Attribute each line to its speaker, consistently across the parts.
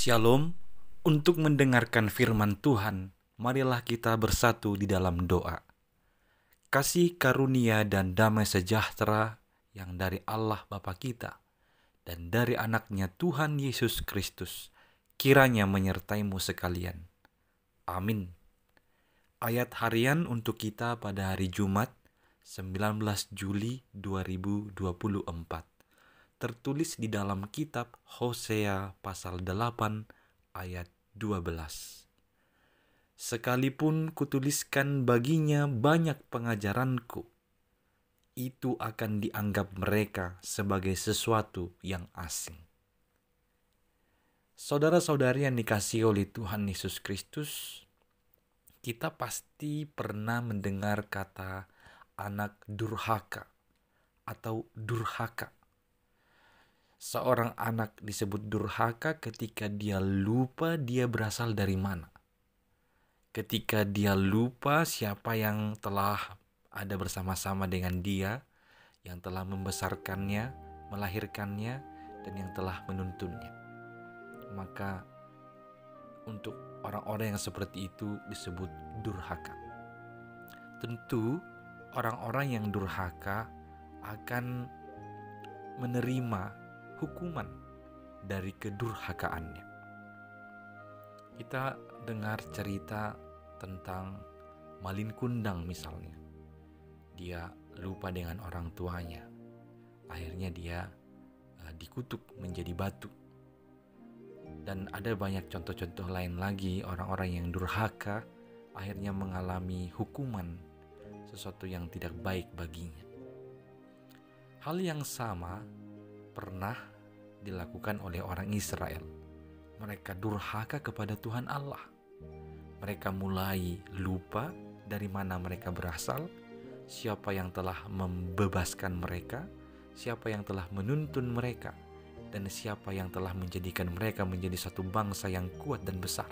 Speaker 1: Shalom. Untuk mendengarkan firman Tuhan, marilah kita bersatu di dalam doa. Kasih karunia dan damai sejahtera yang dari Allah Bapa kita dan dari anaknya Tuhan Yesus Kristus kiranya menyertaimu sekalian. Amin. Ayat harian untuk kita pada hari Jumat 19 Juli 2024 tertulis di dalam kitab Hosea pasal 8 ayat 12. Sekalipun kutuliskan baginya banyak pengajaranku, itu akan dianggap mereka sebagai sesuatu yang asing. Saudara-saudari yang dikasihi oleh Tuhan Yesus Kristus, kita pasti pernah mendengar kata anak durhaka atau durhaka. Seorang anak disebut durhaka ketika dia lupa dia berasal dari mana. Ketika dia lupa siapa yang telah ada bersama-sama dengan dia, yang telah membesarkannya, melahirkannya, dan yang telah menuntunnya. Maka untuk orang-orang yang seperti itu disebut durhaka. Tentu orang-orang yang durhaka akan menerima hukuman dari kedurhakaannya. Kita dengar cerita tentang Malin Kundang misalnya. Dia lupa dengan orang tuanya. Akhirnya dia dikutuk menjadi batu. Dan ada banyak contoh-contoh lain lagi orang-orang yang durhaka akhirnya mengalami hukuman sesuatu yang tidak baik baginya. Hal yang sama pernah dilakukan oleh orang Israel. Mereka durhaka kepada Tuhan Allah. Mereka mulai lupa dari mana mereka berasal, siapa yang telah membebaskan mereka, siapa yang telah menuntun mereka, dan siapa yang telah menjadikan mereka menjadi satu bangsa yang kuat dan besar.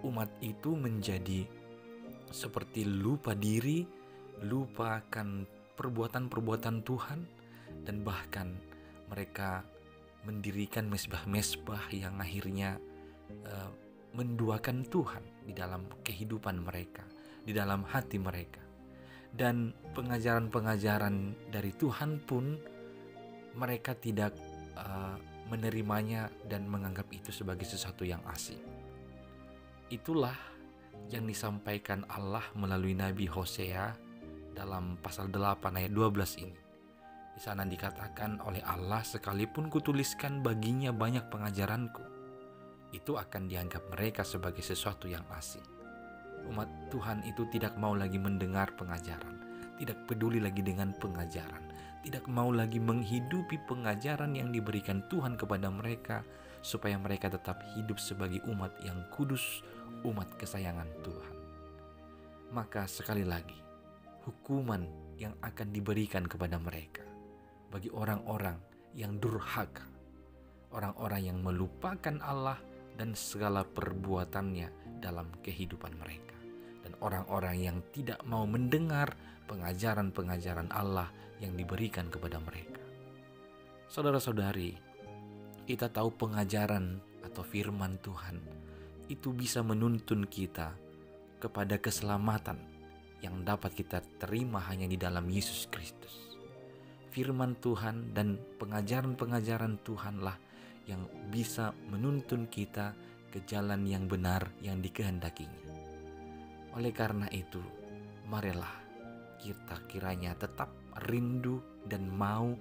Speaker 1: Umat itu menjadi seperti lupa diri, lupakan perbuatan-perbuatan Tuhan, dan bahkan mereka mendirikan mesbah-mesbah yang akhirnya menduakan Tuhan di dalam kehidupan mereka, di dalam hati mereka. Dan pengajaran-pengajaran dari Tuhan pun mereka tidak menerimanya dan menganggap itu sebagai sesuatu yang asing. Itulah yang disampaikan Allah melalui Nabi Hosea dalam pasal 8 ayat 12 ini. Di sana dikatakan oleh Allah, sekalipun kutuliskan baginya banyak pengajaranku, itu akan dianggap mereka sebagai sesuatu yang asing. Umat Tuhan itu tidak mau lagi mendengar pengajaran, tidak peduli lagi dengan pengajaran, tidak mau lagi menghidupi pengajaran yang diberikan Tuhan kepada mereka, supaya mereka tetap hidup sebagai umat yang kudus, umat kesayangan Tuhan. Maka sekali lagi, hukuman yang akan diberikan kepada mereka bagi orang-orang yang durhaka, orang-orang yang melupakan Allah dan segala perbuatannya dalam kehidupan mereka, dan orang-orang yang tidak mau mendengar pengajaran-pengajaran Allah yang diberikan kepada mereka. Saudara-saudari, kita tahu pengajaran atau firman Tuhan itu bisa menuntun kita kepada keselamatan yang dapat kita terima hanya di dalam Yesus Kristus. Firman Tuhan dan pengajaran-pengajaran Tuhanlah yang bisa menuntun kita ke jalan yang benar yang dikehendakinya. Oleh karena itu, marilah kita kiranya tetap rindu dan mau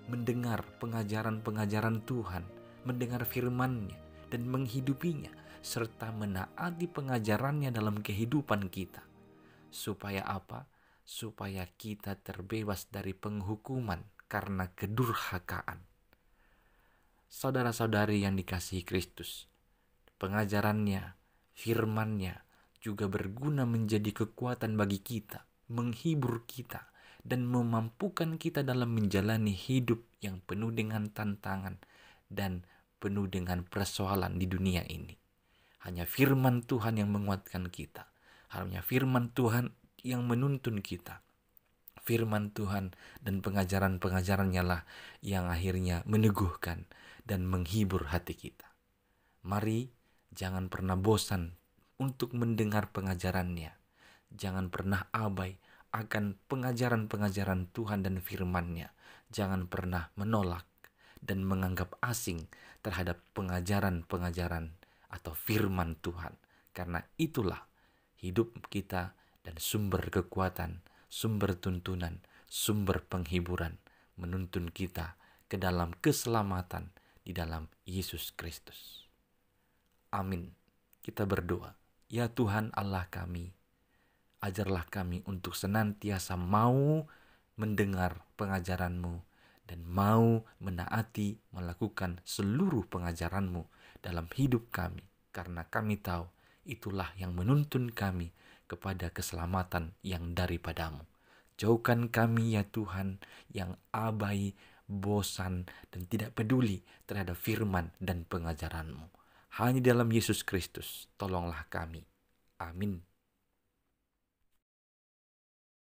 Speaker 1: mendengar pengajaran-pengajaran Tuhan, mendengar firman-Nya dan menghidupinya, serta menaati pengajarannya dalam kehidupan kita. Supaya apa? Supaya kita terbebas dari penghukuman karena kedurhakaan. Saudara-saudari yang dikasihi Kristus, pengajarannya, firman-Nya juga berguna menjadi kekuatan bagi kita, menghibur kita, dan memampukan kita dalam menjalani hidup yang penuh dengan tantangan dan penuh dengan persoalan di dunia ini. Hanya firman Tuhan yang menguatkan kita. Hanya firman Tuhan yang menuntun kita. Firman Tuhan dan pengajaran-pengajarannya lah yang akhirnya meneguhkan dan menghibur hati kita. Mari jangan pernah bosan untuk mendengar pengajarannya. Jangan pernah abai akan pengajaran-pengajaran Tuhan dan firman-Nya. Jangan pernah menolak dan menganggap asing terhadap pengajaran-pengajaran atau firman Tuhan. Karena itulah hidup kita dan sumber kekuatan, sumber tuntunan, sumber penghiburan, menuntun kita ke dalam keselamatan di dalam Yesus Kristus. Amin. Kita berdoa. Ya Tuhan Allah kami, ajarlah kami untuk senantiasa mau mendengar pengajaran-Mu dan mau menaati, melakukan seluruh pengajaran-Mu dalam hidup kami. Karena kami tahu itulah yang menuntun kami kepada keselamatan yang daripada-Mu. Jauhkan kami ya Tuhan yang abai, bosan, dan tidak peduli terhadap firman dan pengajaran-Mu. Hanya dalam Yesus Kristus, tolonglah kami. Amin.